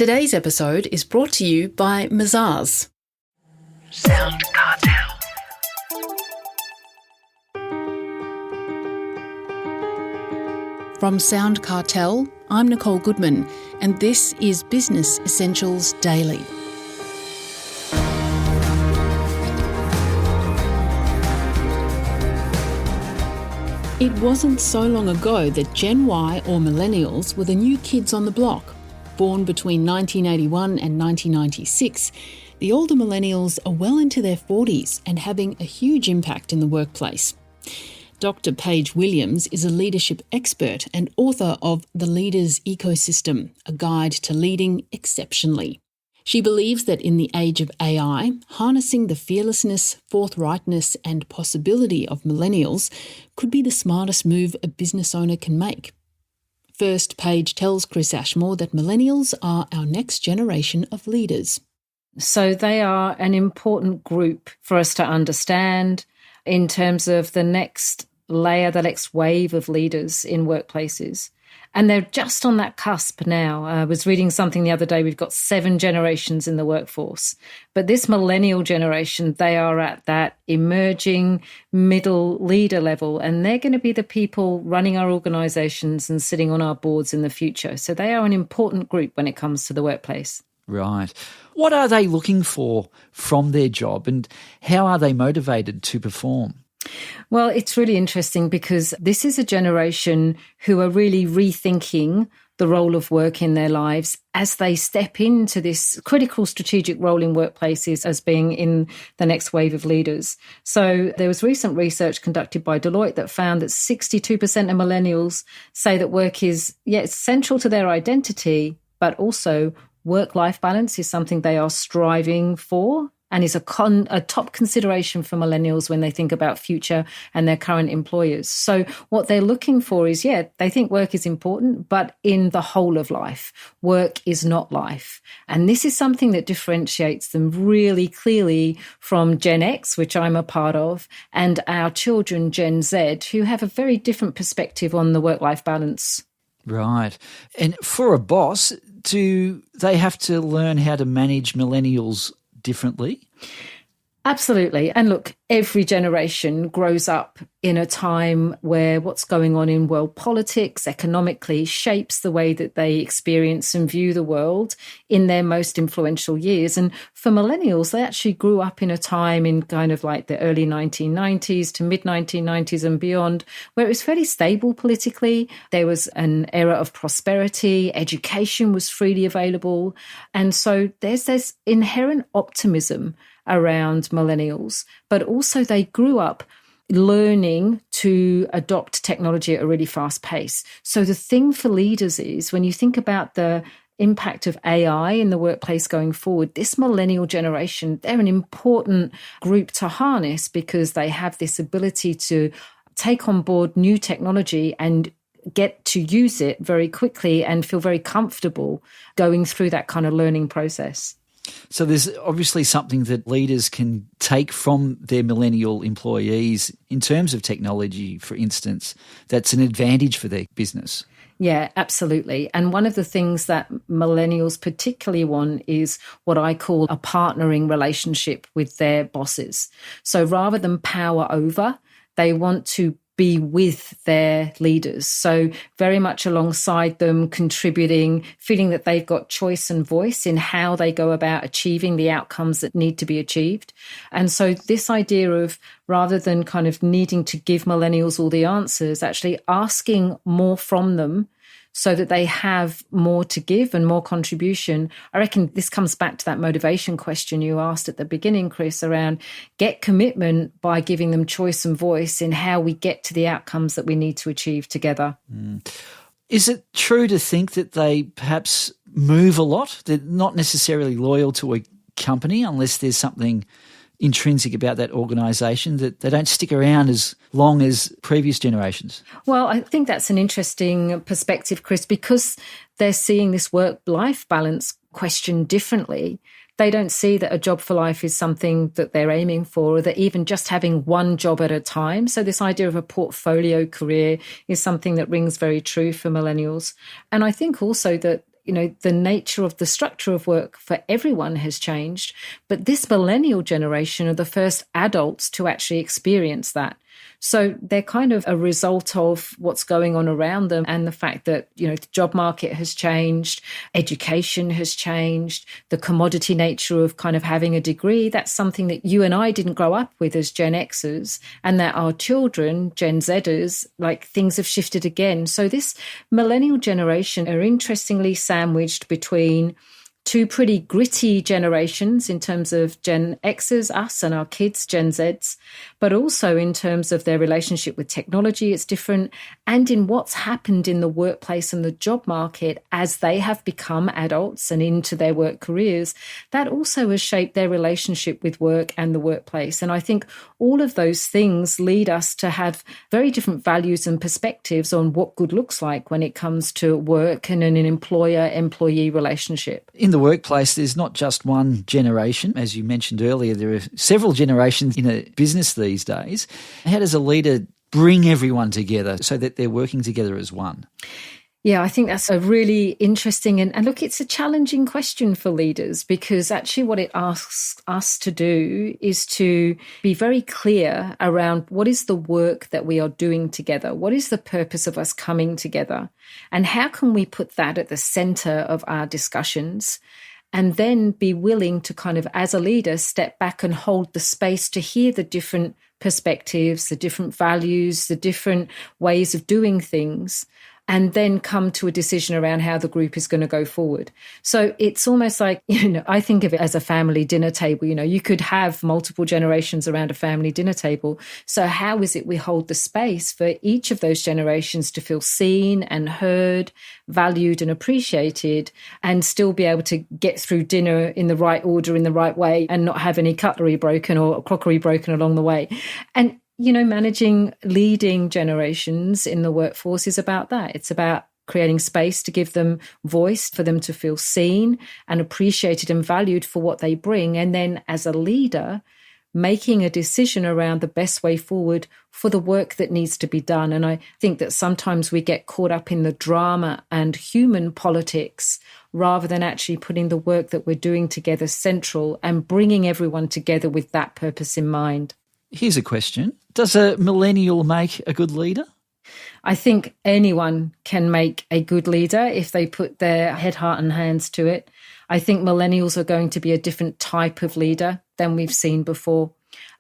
Today's episode is brought to you by Mazars. SoundCartel. From SoundCartel, I'm Nicole Goodman, and this is Business Essentials Daily. It wasn't so long ago that Gen Y or Millennials were the new kids on the block. Born between 1981 and 1996, the older Millennials are well into their 40s and having a huge impact in the workplace. Dr. Paige Williams is a leadership expert and author of The Leader's Ecosystem, a guide to leading exceptionally. She believes that in the age of AI, harnessing the fearlessness, forthrightness and possibility of Millennials could be the smartest move a business owner can make. First, Paige tells Chris Ashmore that Millennials are our next generation of leaders. So they are an important group for us to understand in terms of the next layer, the next wave of leaders in workplaces. And they're just on that cusp now. I was reading something the other day. We've got 7 generations in the workforce. But this millennial generation, they are at that emerging middle leader level. And they're going to be the people running our organisations and sitting on our boards in the future. So they are an important group when it comes to the workplace. Right. What are they looking for from their job and how are they motivated to perform? Well, it's really interesting because this is a generation who are really rethinking the role of work in their lives as they step into this critical strategic role in workplaces as being in the next wave of leaders. So there was recent research conducted by Deloitte that found that 62% of millennials say that work is, it's central to their identity, but also work-life balance is something they are striving for and is a top consideration for millennials when they think about future and their current employers. So what they're looking for is, they think work is important, but in the whole of life. Work is not life. And this is something that differentiates them really clearly from Gen X, which I'm a part of, and our children, Gen Z, who have a very different perspective on the work-life balance. Right. And for a boss, do they have to learn how to manage millennials differently? Absolutely. And look, every generation grows up in a time where what's going on in world politics, economically, shapes the way that they experience and view the world in their most influential years. And for millennials, they actually grew up in a time in kind of like the early 1990s to mid-1990s and beyond, where it was fairly stable politically. There was an era of prosperity, education was freely available. And so there's this inherent optimism around millennials, but also they grew up learning to adopt technology at a really fast pace. So the thing for leaders is when you think about the impact of AI in the workplace going forward, this millennial generation, they're an important group to harness because they have this ability to take on board new technology and get to use it very quickly and feel very comfortable going through that kind of learning process. So there's obviously something that leaders can take from their millennial employees in terms of technology, for instance, that's an advantage for their business. Yeah, absolutely. And one of the things that millennials particularly want is what I call a partnering relationship with their bosses. So rather than power over, they want to be with their leaders. So very much alongside them, contributing, feeling that they've got choice and voice in how they go about achieving the outcomes that need to be achieved. And so this idea of rather than kind of needing to give millennials all the answers, actually asking more from them so that they have more to give and more contribution. I reckon this comes back to that motivation question you asked at the beginning, Chris, around get commitment by giving them choice and voice in how we get to the outcomes that we need to achieve together. Is it true to think that they perhaps move a lot? They're not necessarily loyal to a company unless there's something intrinsic about that organisation, that they don't stick around as long as previous generations? Well, I think that's an interesting perspective, Chris, because they're seeing this work-life balance question differently. They don't see that a job for life is something that they're aiming for, or that even just having one job at a time. So this idea of a portfolio career is something that rings very true for millennials. And I think also that the nature of the structure of work for everyone has changed. But this millennial generation are the first adults to actually experience that. So they're kind of a result of what's going on around them and the fact that, the job market has changed, education has changed, the commodity nature of kind of having a degree. That's something that you and I didn't grow up with as Gen Xers, and that our children, Gen Zers, things have shifted again. So this millennial generation are interestingly sandwiched between two pretty gritty generations in terms of Gen Xers, us, and our kids, Gen Zs, but also in terms of their relationship with technology, it's different, and in what's happened in the workplace and the job market as they have become adults and into their work careers, that also has shaped their relationship with work and the workplace. And I think all of those things lead us to have very different values and perspectives on what good looks like when it comes to work and an employer-employee relationship. In the workplace, there's not just one generation. As you mentioned earlier, there are several generations in a business these days. How does a leader bring everyone together so that they're working together as one? Yeah, I think that's a really interesting and look, it's a challenging question for leaders, because actually what it asks us to do is to be very clear around what is the work that we are doing together? What is the purpose of us coming together? And how can we put that at the center of our discussions? And then be willing to kind of, as a leader, step back and hold the space to hear the different perspectives, the different values, the different ways of doing things, and then come to a decision around how the group is going to go forward. So it's almost like, I think of it as a family dinner table. You could have multiple generations around a family dinner table. So how is it we hold the space for each of those generations to feel seen and heard, valued and appreciated, and still be able to get through dinner in the right order, in the right way, and not have any cutlery broken or crockery broken along the way? And managing leading generations in the workforce is about that. It's about creating space to give them voice, for them to feel seen and appreciated and valued for what they bring. And then as a leader, making a decision around the best way forward for the work that needs to be done. And I think that sometimes we get caught up in the drama and human politics rather than actually putting the work that we're doing together central and bringing everyone together with that purpose in mind. Here's a question. Does a millennial make a good leader? I think anyone can make a good leader if they put their head, heart and hands to it. I think millennials are going to be a different type of leader than we've seen before.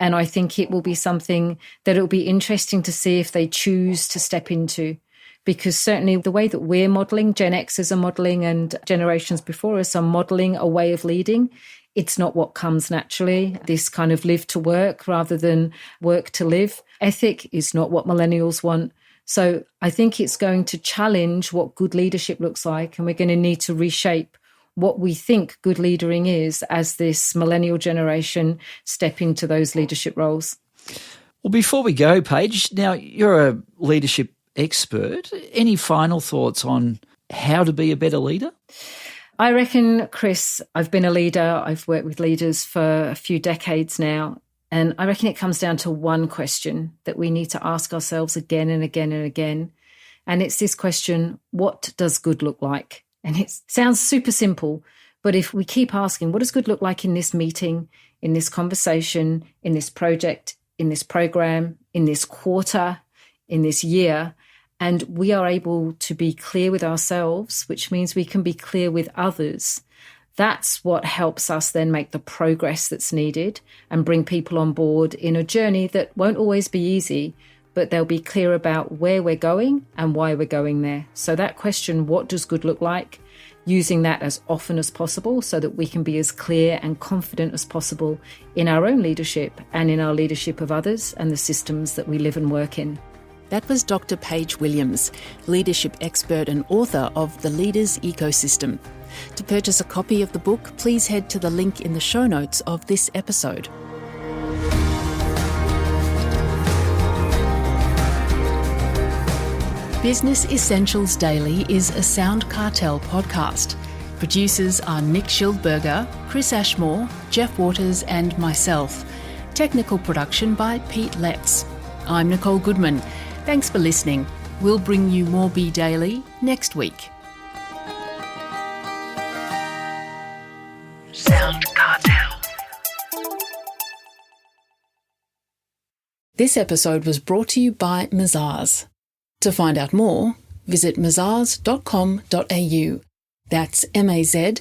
And I think it will be something that it will be interesting to see if they choose to step into. Because certainly the way that we're modelling, Gen Xers are modelling and generations before us are modelling a way of leading. It's not what comes naturally. This kind of live to work rather than work to live ethic is not what millennials want. So I think it's going to challenge what good leadership looks like, and we're going to need to reshape what we think good leading is as this millennial generation step into those leadership roles. Well, before we go, Paige, now you're a leadership expert. Any final thoughts on how to be a better leader? I reckon, Chris, I've been a leader. I've worked with leaders for a few decades now. And I reckon it comes down to one question that we need to ask ourselves again and again and again. And it's this question, what does good look like? And it sounds super simple, but if we keep asking, what does good look like in this meeting, in this conversation, in this project, in this program, in this quarter, in this year, and we are able to be clear with ourselves, which means we can be clear with others, that's what helps us then make the progress that's needed and bring people on board in a journey that won't always be easy, but they'll be clear about where we're going and why we're going there. So that question, what does good look like? Using that as often as possible so that we can be as clear and confident as possible in our own leadership and in our leadership of others and the systems that we live and work in. That was Dr. Paige Williams, leadership expert and author of The Leaders Ecosystem. To purchase a copy of the book, please head to the link in the show notes of this episode. Business Essentials Daily is a SoundCartel podcast. Producers are Nick Schildberger, Chris Ashmore, Jeff Waters and myself. Technical production by Pete Letts. I'm Nicole Goodman. Thanks for listening. We'll bring you more Be Daily next week. SoundCartel. This episode was brought to you by Mazars. To find out more, visit mazars.com.au. That's mazars.com.au.